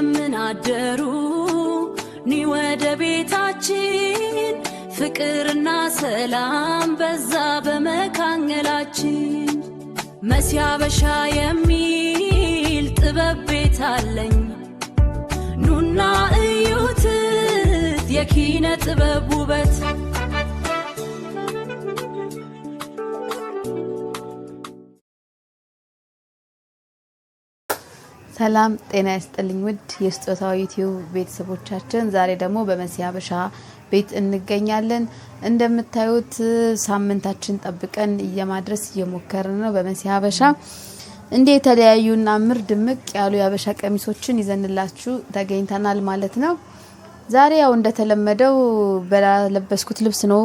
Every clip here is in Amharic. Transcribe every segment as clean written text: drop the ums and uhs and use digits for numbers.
እንደምን አደሩ ኒ ወደ ቤታችን ፍቅርና ሰላም በዛ በመካከላችን መስያበሻ የሚል ጥበብ ቤት አለኝ ኑና እዩት የኪነ ጥበብ ውበት ሰላም ጤና ይስጥልኝ ውድ የስጦታው ዩቲዩብ ቤተሰቦቻችን ዛሬ ደግሞ በመስያበሻ ቤት እንገኛለን እንደምታዩት ሳምንታችን ጠብቀን እየማድረስ እየሞከርን ነው በመስያበሻ እንዴ ተለያዩና ምር ድምቅ ያሉ ያበሻ ቀሚሶችን ይዘንላችሁ ተገኝተናል ማለት ነው ዛሬ ያው እንደተለመደው በለበስኩት ልብስ ነው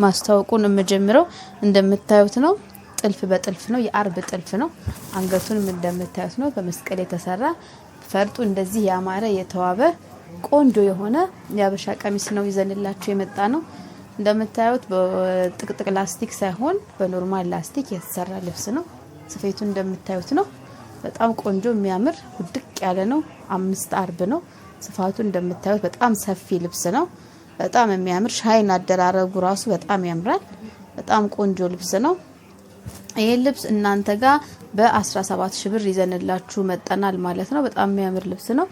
ማስተዋወቁን የምጀምረው እንደምታዩት ነው ጥልፍ በጥልፍ ነው የአርብ ጥልፍ ነው አንገቱንም እንደምታዩት ነው በመስቀል የተሰራ ፈርጡ እንደዚህ ያማረ የተዋበ ቆንጆ የሆነ ያበሻ ቀሚስ ነው ይዘንላችሁ የመጣ ነው እንደምታዩት በጥቅጥቅ ላስቲክ ሳይሆን በኖርማል ላስቲክ የተሰራ ልብስ ነው ስፌቱ እንደምታዩት ነው በጣም ቆንጆ የሚያምር ውድቅ ያለ ነው 5 አርብ ነው ስፋቱ እንደምታዩት በጣም ሰፊ ልብስ ነው በጣም የሚያምር ሻይን አደራረጉ ራሱ በጣም ያምራል በጣም ቆንጆ ልብስ ነው ይሄ ልብስ እናንተ ጋር በ17 ሺህ ብር ይዘንላችሁ መጣናል ማለት ነው በጣም የሚያምር ልብስ ነው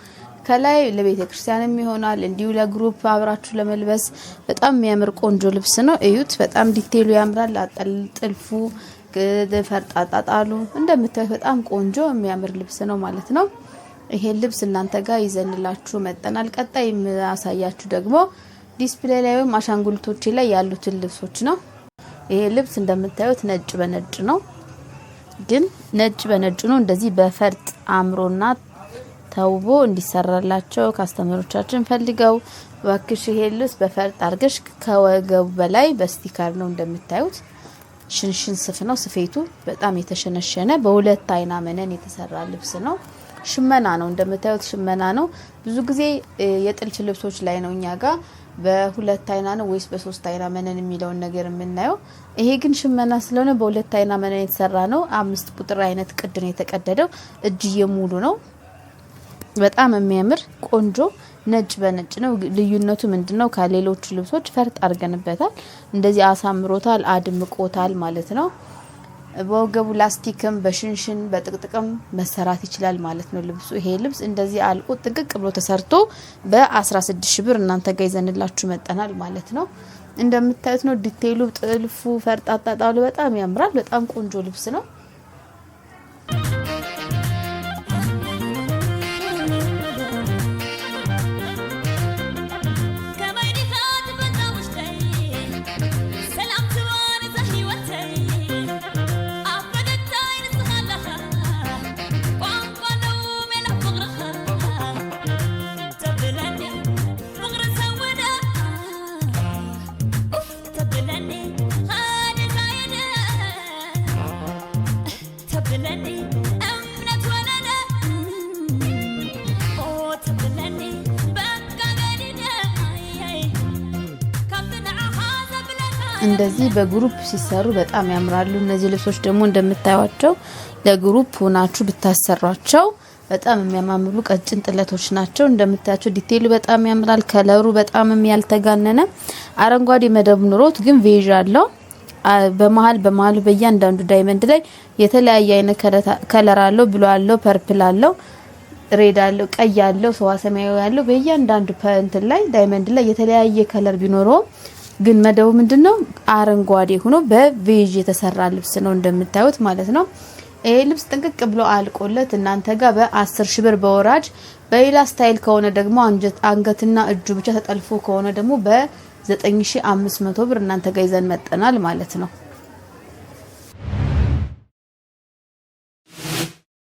ከላይ ለቤተ ክርስቲያንም ይሆናል እንዲሁ ለግሩፕ አብራችሁ ለመልበስ በጣም የሚያምር ቆንጆ ልብስ ነው እዩት በጣም ዲቴይሉ ያምራል አጥልጥልፉ ፈርጣጣጣሉ እንደምታዩት በጣም ቆንጆ የሚያምር ልብስ ነው ማለት ነው ይሄ ልብስ እናንተ ጋር ይዘንላችሁ መጣናል ቀጣይ ማሳያችሁ ደግሞ ዲስፕሌይ ላይ ወይም አሻንጉሊቶች ላይ ያሉትን ልብሶች ነው ይሄ ልብስ እንደምታዩት ነጭ በነጭ ነው ግን ነጭ በነጭ ነው እንደዚህ በፈርጥ አምሮና ተውቦ እንዲሰራላቸው ካስተመሮቻችን ፈልገው ዋክሽ ይሄ ልብስ በፈርጥ አርገሽ ከወገቡ በላይ በስቲከር ነው እንደምታዩት ሽንሽን ስፍ ነው ስፌቱ በጣም የተሸነሸነ በሁለት አይና መነን የተሰራ ልብስ ነው ሽመና ነው እንደምታዩት ሽመና ነው ብዙ ጊዜ የጥልፍ ልብሶች ላይ ነው እኛ ጋር በሁለት አይና ነው ወይስ በሶስት አይና መነን የሚለው ነገር የምናየው ይሄ ግን ሽመና ስለሆነ በሁለት አይና መነን የተሰራ ነው 5 ቁጥር አይነት ቅድን የተቀደደው እጅዬ ሙሉ ነው በጣም የሚያምር ቆንጆ ነጭ በነጭ ነው ልዩነቱ ምንድነው ከሌሎች ልብሶች ፈርጥ አርገንበታል እንደዚህ አሳምሮታል አድምቆታል ማለት ነው በወገቡ ላስቲክም በሽንሽን በጥቅጥቅም መሰራት ይችላል ማለት ነው ልብሱ ይሄ ልብስ እንደዚህ አልቆ ጥቅቅ ብሎ ተሰርቶ በ16 ሺህ ብር እናንተ ጋር ይዘንላችሁ መጣናል ማለት ነው እንደምታዩት ነው ዲቴይሉ ጥልፉ ፈርጣጣጣሉ በጣም ያምራል በጣም ቆንጆ ልብስ ነው እንደዚህ በግሩፕ ሲሰሩ በጣም ያምራሉ እነዚህ ልብሶች ደግሞ እንደምታዩቸው ለግሩፕ ሆናችሁ ብታሰሯቸው በጣም የሚያማምሩ ቀጭን ጥለቶች ናቸው እንደምታዩቸው ዲቴይሉ በጣም ያምራል ከለሩ በጣም ያልተጋነነ አረንጓዴ መደብ ኑሮት ግን ቬጅ አለው በመሃል በእያንዳንዱ ዳይመንድ ላይ የተለያየ አይነት ከለር አለው ብሉ አለው ፐርፕል አለው ሬድ አለው ቀይ አለው ሰማያዊ አለው በእያንዳንዱ ፓንት ላይ ዳይመንድ ላይ የተለያየ ከለር ቢኖረው ግን መደቡ ምንድነው አረንጓዴ ሆኖ በቬጅ የተሰራ ልብስ ነው እንደምታዩት ማለት ነው ይሄ ልብስ ጥንቅቅ ብሎ አልቆለት እናንተ ጋር በ10 ሺህ ብር በወራጅ በሌላ ስታይል ከሆነ ደግሞ አንገትና እጁ ብቻ ተጠልፎ ከሆነ ደግሞ በ9500 ብር እናንተ ጋር ይዘን መጣናል ማለት ነው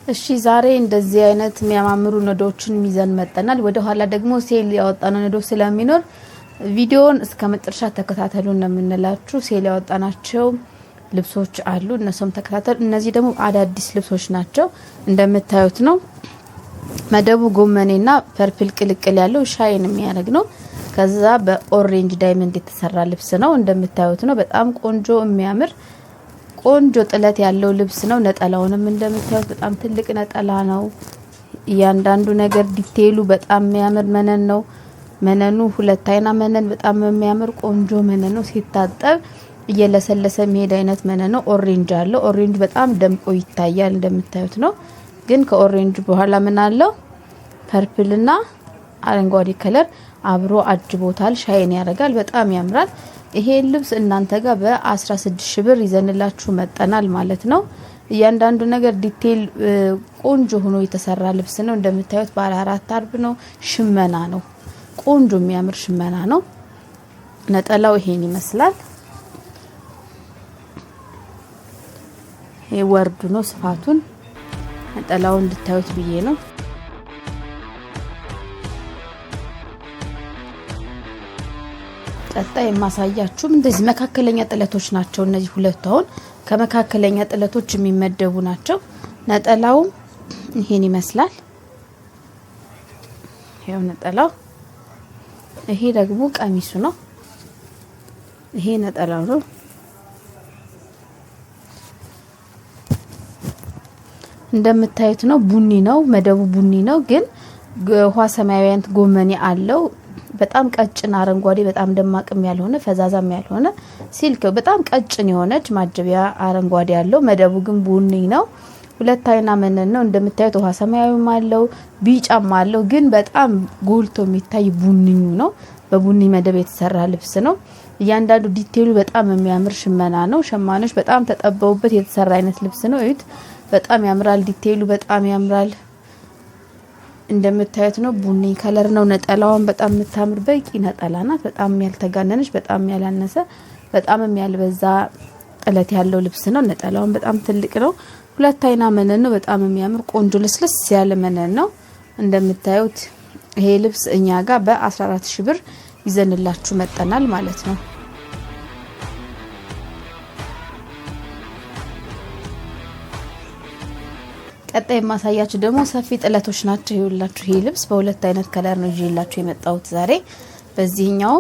እሺ ዛሬ እንደዚህ አይነት የሚያማምሩ ነዶችን ይዘን መጣናል ወደ ኋላ ደግሞ ሴል ያወጣነው ነዶ ስለሚኖር ቪዲዮን እስከ መጨረሻ ተከታተሉ እንደምንላችሁ ሴል ያወጣናቸው ልብሶች አሉ እነሱም ተከታተሉ እነዚህ ደግሞ አዳዲስ ልብሶች ናቸው እንደምታዩት ነው መደቡ ጎመኔና ፐርፕል ቅልቅል ያለው ሻይን የሚያደርግ ነው ከዛ በኦሬንጅ ዳይመንድ የተሰራ ልብስ ነው እንደምታዩት ነው በጣም ቆንጆ የሚያምር ቆንጆ ጥለት ያለው ልብስ ነው ነጠላውንም እንደምታዩት በጣም ትልቅ ነጠላ ነው እያንዳንዱ ነገር ዲቴይሉ በጣም የሚያምር መነን ነው። መነኑ ሁለት አይና መነን በጣም የሚያምር ቆንጆ መነን ነው። ሲታጠብ እየለሰለሰ የሚሄድ አይነት መነን ነው። ኦሬንጅ አለው። ኦሬንጅ በጣም ደምቆ ይታያል እንደምታዩት ነው። ግን ከኦሬንጅ በኋላ ምን አለው? ፐርፕልና አረንጓዴ ከለር አብሮ አጅቦታል። ሻይን ያደርጋል። በጣም ያምራል። ይሄ ልብስ እናንተ ጋር በ16 ሺህ ብር ይዘንላችሁ መጠናል ማለት ነው። እያንዳንዱ ነገር ዲቴል ቆንጆ ሆኖ የተሰራ ልብስ ነው። እንደምታዩት ባለ 4 አርብ ነው። ሽመና ነው። ቆንጆ የሚያምር ሽመና ነው። ነጠላው ይሄን ይመስላል። ይሄ ወርዱ ነው። ስፋቱን ነጠላው እንድታዩት ብዬ ነው። ቀጣይ የማሳያችሁም እንደዚህ መካከለኛ ጥለቶች ናቸው። እነዚህ ሁለቱ አሁን ከመካከለኛ ጥለቶች የሚመደቡ ናቸው። ነጠላው ይሄን ይመስላል። ይሄው ነጠላው። ይሄ ደግሞ ቀሚሱ ነው። ይሄ ነጠላው ነው። እንደምታዩት ነው። ቡኒ ነው። መደቡ ቡኒ ነው። ግን ውሃ ሰማያዊያንት ጎመኔ አለው። በጣም ቀጭን አረንጓዴ፣ በጣም ደማቅም ያልሆነ ፈዛዛም ያልሆነ ሲልክ በጣም ቀጭን የሆነች ማጀቢያ አረንጓዴ ያለው። መደቡ ግን ቡኒ ነው። ሁለት አይና መነን ነው። እንደምታዩት ውሃ ሰማያዊም አለው ቢጫም አለው። ግን በጣም ጎልቶ የሚታይ ቡኒኙ ነው። በቡኒ መደብ የተሰራ ልብስ ነው። እያንዳንዱ ዲቴይሉ በጣም የሚያምር ሽመና ነው። ሸማኔዎች በጣም ተጠበውበት የተሰራ አይነት ልብስ ነው። እዩት። በጣም ያምራል። ዲቴይሉ በጣም ያምራል። እንደምታዩት ነው። ቡኒ ከለር ነው። ነጠላዋን በጣም የምታምር በቂ ነጠላ ናት። በጣም ያልተጋነነች፣ በጣም ያላነሰ፣ በጣም ያልበዛ ጥለት ያለው ልብስ ነው። ነጠላዋን በጣም ትልቅ ነው። ሁለት አይና መነን ነው። በጣም የሚያምር ቆንጆ ልስልስ ያለ መነን ነው። እንደምታዩት ይሄ ልብስ እኛ ጋር በ14 ሺህ ብር ይዘንላችሁ መጠናል ማለት ነው። ቀጣይ የማሳያችሁ ደግሞ ሰፊ ጥለቶች ናቸው። ይኸውላችሁ ይሄ ልብስ በሁለት አይነት ከለር ነው ይዤላችሁ የመጣሁት ዛሬ። በዚህኛው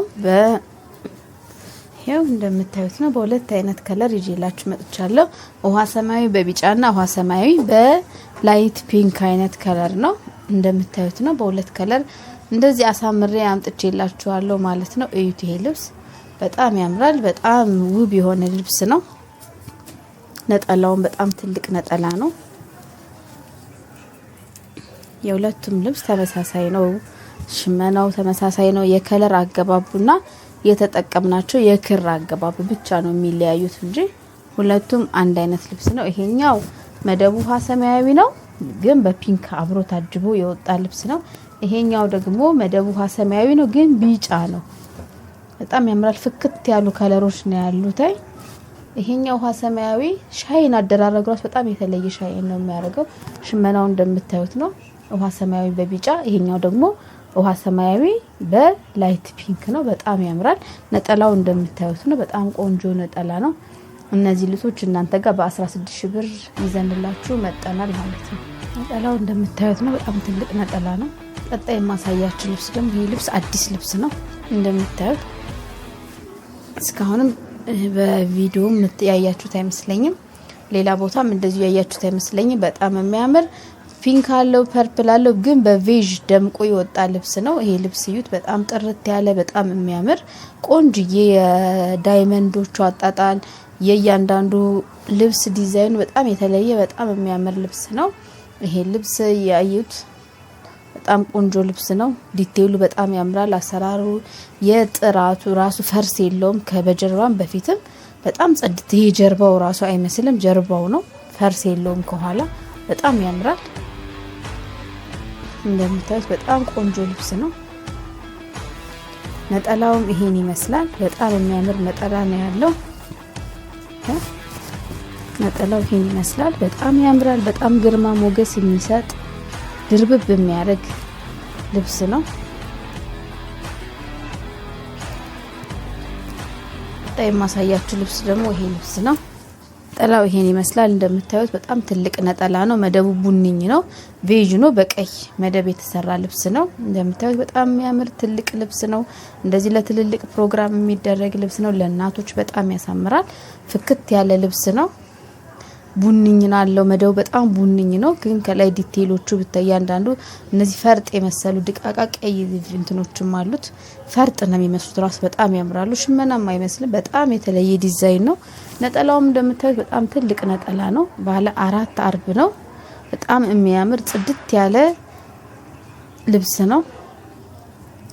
ይሄው እንደምታዩት ነው። በሁለት አይነት ከለር ይዤላችሁ መጥቻለሁ። ውሃ ሰማያዊ በቢጫና ውሃ ሰማያዊ በላይት ፒንክ አይነት ከለር ነው። እንደምታዩት ነው። በሁለት ከለር እንደዚህ አሳምሬ አምጥቼላችኋለሁ ማለት ነው። እዩት። ይሄ ልብስ በጣም ያምራል። በጣም ውብ የሆነ ልብስ ነው። ነጠላውን በጣም ትልቅ ነጠላ ነው። የሁለቱም ልብስ ተመሳሳይ ነው። ሽመናው ተመሳሳይ ነው። የከለር አገባቡና የተጠቀምናቸው የክር አገባቡ ብቻ ነው የሚለያዩት እንጂ ሁለቱም አንድ አይነት ልብስ ነው። ይሄኛው መደቡ ውሃ ሰማያዊ ነው፣ ግን በፒንክ አብሮ ታጅቦ የወጣ ልብስ ነው። ይሄኛው ደግሞ መደቡ ውሃ ሰማያዊ ነው፣ ግን ቢጫ ነው። በጣም ያምራል። ፍክት ያሉ ከለሮች ነው ያሉት። ይሄኛው ውሃ ሰማያዊ ሻይን አደራረጉ ራሱ በጣም የተለየ ሻይን ነው የሚያደርገው። ሽመናው እንደምታዩት ነው። ውሃ ሰማያዊ በቢጫ፣ ይሄኛው ደግሞ ውሃ ሰማያዊ በላይት ፒንክ ነው። በጣም ያምራል። ነጠላው እንደምታዩት ነው። በጣም ቆንጆ ነጠላ ነው። እነዚህ ልብሶች እናንተ ጋር በ16 ሺህ ብር ይዘንላችሁ መጠናል ማለት ነው። ነጠላው እንደምታዩት ነው። በጣም ትልቅ ነጠላ ነው። ቀጣይ የማሳያችሁ ልብስ ደግሞ ይሄ ልብስ አዲስ ልብስ ነው። እንደምታዩት እስካሁንም በቪዲዮ ያያችሁት አይመስለኝም። ሌላ ቦታም እንደዚሁ ያያችሁት አይመስለኝም። በጣም የሚያምር ፒንክ አለው፣ ፐርፕል አለው፣ ግን በቬዥ ደምቆ የወጣ ልብስ ነው። ይሄ ልብስ እዩት። በጣም ጥርት ያለ በጣም የሚያምር ቆንጆዬ የዳይመንዶቹ አጣጣል የእያንዳንዱ ልብስ ዲዛይኑ በጣም የተለየ በጣም የሚያምር ልብስ ነው። ይሄ ልብስ ያዩት በጣም ቆንጆ ልብስ ነው። ዲቴይሉ በጣም ያምራል። አሰራሩ የጥራቱ ራሱ ፈርስ የለውም። ከበጀርባም በፊትም በጣም ጸድት። ይሄ ጀርባው ራሱ አይመስልም፣ ጀርባው ነው። ፈርስ የለውም ከኋላ በጣም ያምራል። እንደምታዩት በጣም ቆንጆ ልብስ ነው። ነጠላውም ይሄን ይመስላል። በጣም የሚያምር ነጠላ ነው ያለው። ነጠላው ይሄን ይመስላል። በጣም ያምራል። በጣም ግርማ ሞገስ የሚሰጥ ድርብብ የሚያደርግ ልብስ ነው። ቀጣይ የማሳያችሁ ልብስ ደግሞ ይሄ ልብስ ነው። ነጠላው ይሄን ይመስላል። እንደምታዩት በጣም ትልቅ ነጠላ ነው። መደቡ ቡኒኝ ነው። ቬጅ ነው። በቀይ መደብ የተሰራ ልብስ ነው። እንደምታዩት በጣም የሚያምር ትልቅ ልብስ ነው። እንደዚህ ለትልልቅ ፕሮግራም የሚደረግ ልብስ ነው። ለእናቶች በጣም ያሳምራል። ፍክት ያለ ልብስ ነው። ቡኒኝ አለው። መደው በጣም ቡኒኝ ነው፣ ግን ከላይ ዲቴይሎቹ ብታያንዳንዱ እነዚህ ፈርጥ የመሰሉ ድቃቃ ቀይ እንትኖችም አሉት። ፈርጥ ነው የሚመስሉት። ራስ በጣም ያምራሉ። ሽመናም አይመስልም። በጣም የተለየ ዲዛይን ነው። ነጠላውም እንደምታዩት በጣም ትልቅ ነጠላ ነው። ባለ 4 አርብ ነው። በጣም የሚያምር ጽድት ያለ ልብስ ነው።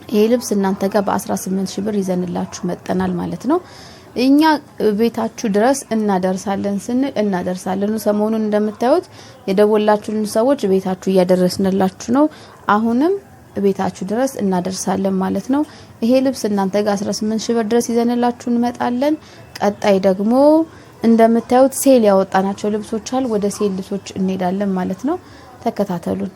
ይሄ ልብስ እናንተ ጋር በ18 ሺህ ብር ይዘንላችሁ መጠናል ማለት ነው። እኛ ቤታችሁ ድረስ እናደርሳለን ስንል እናደርሳለን። ሰሞኑን እንደምታዩት የደወላችሁልን ሰዎች ቤታችሁ እያደረስንላችሁ ነው። አሁንም ቤታችሁ ድረስ እናደርሳለን ማለት ነው። ይሄ ልብስ እናንተ ጋር 18 ሺህ ብር ድረስ ይዘንላችሁ እንመጣለን። ቀጣይ ደግሞ እንደምታዩት ሴል ያወጣናቸው ልብሶች አሉ። ወደ ሴል ልብሶች እንሄዳለን ማለት ነው። ተከታተሉን።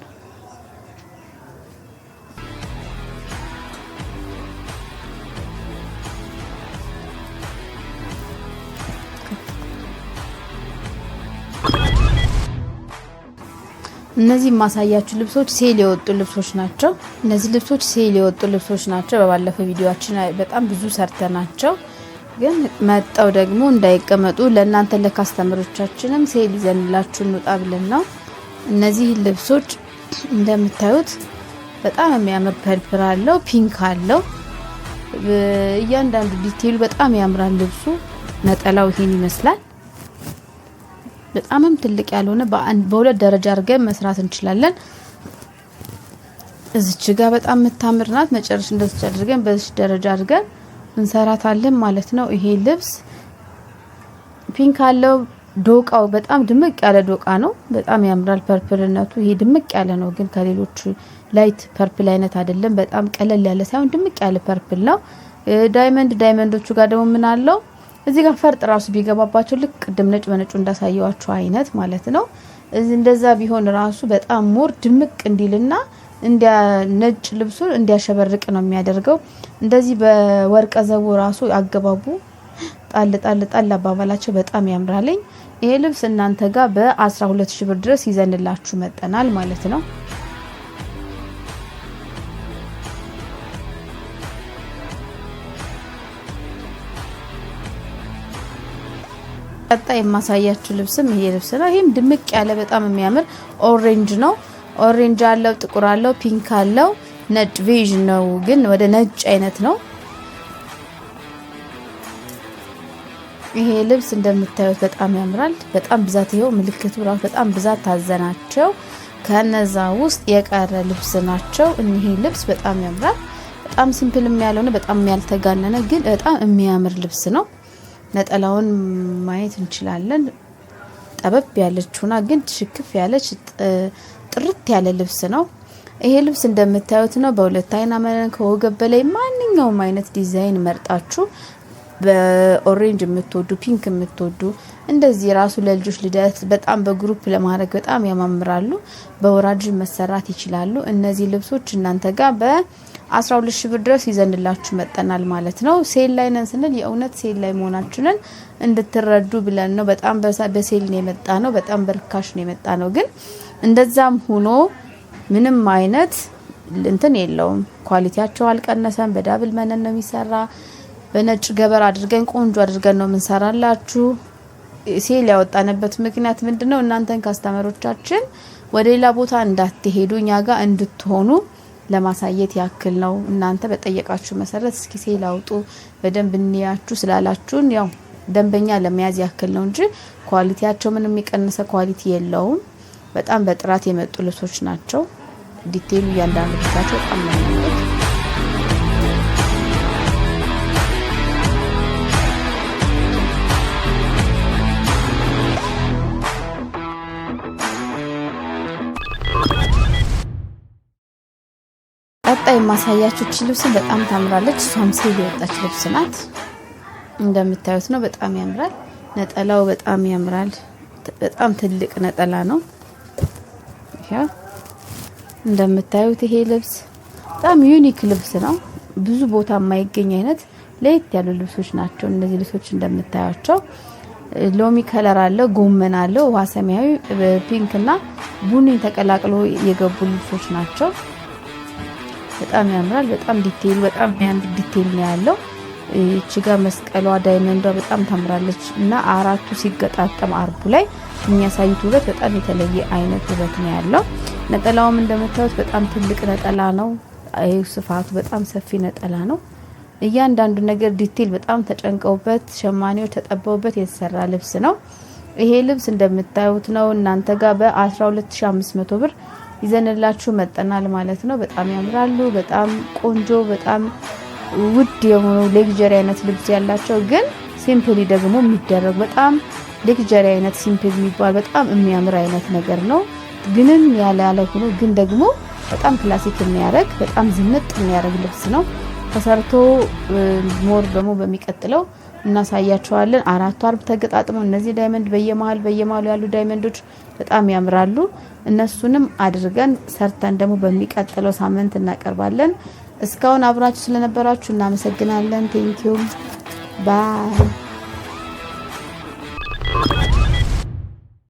እነዚህ ማሳያችሁ ልብሶች ሴል የወጡ ልብሶች ናቸው። እነዚህ ልብሶች ሴል የወጡ ልብሶች ናቸው። በባለፈው ቪዲዮአችን በጣም ብዙ ሰርተናቸው ግን መጣው ደግሞ እንዳይቀመጡ ለእናንተ ለካስተመሮቻችንም ሴል ይዘንላችሁ እንውጣ ብለን ነው። እነዚህ ልብሶች እንደምታዩት በጣም የሚያምር ፐርፕል አለው፣ ፒንክ አለው። እያንዳንዱ ዲቴይሉ በጣም ያምራል። ልብሱ ነጠላው ይሄን ይመስላል። በጣምም ትልቅ ያልሆነ በሁለት ደረጃ አድርገን መስራት እንችላለን። እዚች ጋር በጣም የምታምር ናት። መጨረሻ እንደዚህ አድርገን በዚህ ደረጃ አድርገን እንሰራታለን ማለት ነው። ይሄ ልብስ ፒንክ አለው። ዶቃው በጣም ድምቅ ያለ ዶቃ ነው። በጣም ያምራል። ፐርፕልነቱ ይሄ ድምቅ ያለ ነው፣ ግን ከሌሎቹ ላይት ፐርፕል አይነት አይደለም። በጣም ቀለል ያለ ሳይሆን ድምቅ ያለ ፐርፕል ነው። ዳይመንዶቹ ጋር ደግሞ ምን አለው እዚህ ጋር ፈርጥ ራሱ ቢገባባቸው ልክ ቅድም ነጭ በነጩ እንዳሳየዋችሁ አይነት ማለት ነው። እንደዛ ቢሆን ራሱ በጣም ሞር ድምቅ እንዲልና ነጭ ልብሱ እንዲያሸበርቅ ነው የሚያደርገው። እንደዚህ በወርቀ ዘቦ ራሱ አገባቡ ጣል ጣል ጣል አባባላቸው በጣም ያምራልኝ። ይሄ ልብስ እናንተ ጋር በ12 ሺህ ብር ድረስ ይዘንላችሁ መጠናል ማለት ነው። ቀጣይ የማሳያችሁ ልብስም ይሄ ልብስ ነው። ይሄም ድምቅ ያለ በጣም የሚያምር ኦሬንጅ ነው። ኦሬንጅ አለው፣ ጥቁር አለው፣ ፒንክ አለው፣ ነጭ ቬጅ ነው፣ ግን ወደ ነጭ አይነት ነው። ይሄ ልብስ እንደምታዩት በጣም ያምራል። በጣም ብዛት ይሄው ምልክቱ ራሱ በጣም ብዛት ታዘናቸው ከነዛ ውስጥ የቀረ ልብስ ናቸው። ይሄ ልብስ በጣም ያምራል። በጣም ሲምፕል ያልሆነ በጣም ያልተጋነነ ግን በጣም የሚያምር ልብስ ነው። ነጠላውን ማየት እንችላለን። ጠበብ ያለችውና ግን ሽክፍ ያለች ጥርት ያለ ልብስ ነው። ይሄ ልብስ እንደምታዩት ነው። በሁለት አይና መነን ከወገብ በላይ ማንኛውም አይነት ዲዛይን መርጣችሁ በኦሬንጅ የምትወዱ ፒንክ የምትወዱ እንደዚህ ራሱ ለልጆች ልደት በጣም በግሩፕ ለማድረግ በጣም ያማምራሉ። በወራጅ መሰራት ይችላሉ። እነዚህ ልብሶች እናንተ ጋር በ12 ሺህ ብር ድረስ ይዘንላችሁ መጠናል ማለት ነው። ሴል ላይ ነን ስንል የእውነት ሴል ላይ መሆናችንን እንድትረዱ ብለን ነው። በጣም በሴል ነው የመጣ ነው። በጣም በርካሽ ነው የመጣ ነው። ግን እንደዛም ሆኖ ምንም አይነት እንትን የለውም። ኳሊቲያቸው አልቀነሰም። በዳብል መነን ነው የሚሰራ። በነጭ ገበር አድርገን ቆንጆ አድርገን ነው የምንሰራላችሁ። ሴል ያወጣንበት ምክንያት ምንድነው? እናንተን ካስተመሮቻችን ወደ ሌላ ቦታ እንዳትሄዱ እኛ ጋር እንድትሆኑ ለማሳየት ያክል ነው። እናንተ በጠየቃችሁ መሰረት እስኪ ሴል አውጡ በደንብ እንያችሁ ስላላችሁን ያው ደንበኛ ለመያዝ ያክል ነው እንጂ ኳሊቲያቸው ምንም የቀነሰ ኳሊቲ የለውም። በጣም በጥራት የመጡ ልብሶች ናቸው። ዲቴይሉ እያንዳንዱ ልብሳቸው በጣም ነው የሚያምሩት። ቀጣይ ማሳያችሁ ልብስ በጣም ታምራለች። እሷም ሴል የወጣች ልብስ ናት። እንደምታዩት ነው። በጣም ያምራል። ነጠላው በጣም ያምራል። በጣም ትልቅ ነጠላ ነው። ይሄ እንደምታዩት ይሄ ልብስ በጣም ዩኒክ ልብስ ነው። ብዙ ቦታ የማይገኝ አይነት ለየት ያሉ ልብሶች ናቸው። እነዚህ ልብሶች እንደምታያቸው ሎሚ ከለር አለው፣ ጎመን አለው፣ ውሃ ሰማያዊ፣ ፒንክ እና ቡኒ ተቀላቅሎ የገቡ ልብሶች ናቸው። በጣም ያምራል። በጣም ዲቴይል በጣም የሚያምር ዲቴይል ነው ያለው። እቺ ጋር መስቀሏ ዳይመንዷ በጣም ታምራለች እና አራቱ ሲገጣጠም አርቡ ላይ የሚያሳዩት ውበት በጣም የተለየ አይነት ውበት ነው ያለው። ነጠላውም እንደምታዩት በጣም ትልቅ ነጠላ ነው። ስፋቱ በጣም ሰፊ ነጠላ ነው። እያንዳንዱ ነገር ዲቴል በጣም ተጨንቀውበት ሸማኔዎች ተጠበውበት የተሰራ ልብስ ነው። ይሄ ልብስ እንደምታዩት ነው እናንተ ጋር በ12500 ብር ይዘንላችሁ መጠናል ማለት ነው። በጣም ያምራሉ። በጣም ቆንጆ በጣም ውድ የሆኑ ሌግጀሪ አይነት ልብስ ያላቸው ግን ሲምፕሊ ደግሞ የሚደረግ በጣም ሌግጀሪ አይነት ሲምፕል የሚባል በጣም የሚያምር አይነት ነገር ነው። ግንም ያለ ሆኖ ግን ደግሞ በጣም ክላሲክ የሚያደርግ በጣም ዝንጥ የሚያደርግ ልብስ ነው። ተሰርቶ ሞር ደግሞ በሚቀጥለው እናሳያቸዋለን። 4 አርብ ተገጣጥሞ እነዚህ ዳይመንድ በየመሃሉ ያሉ ዳይመንዶች በጣም ያምራሉ። እነሱንም አድርገን ሰርተን ደግሞ በሚቀጥለው ሳምንት እናቀርባለን። እስካሁን አብራችሁ ስለነበራችሁ እናመሰግናለን። ቴንኪው ባይ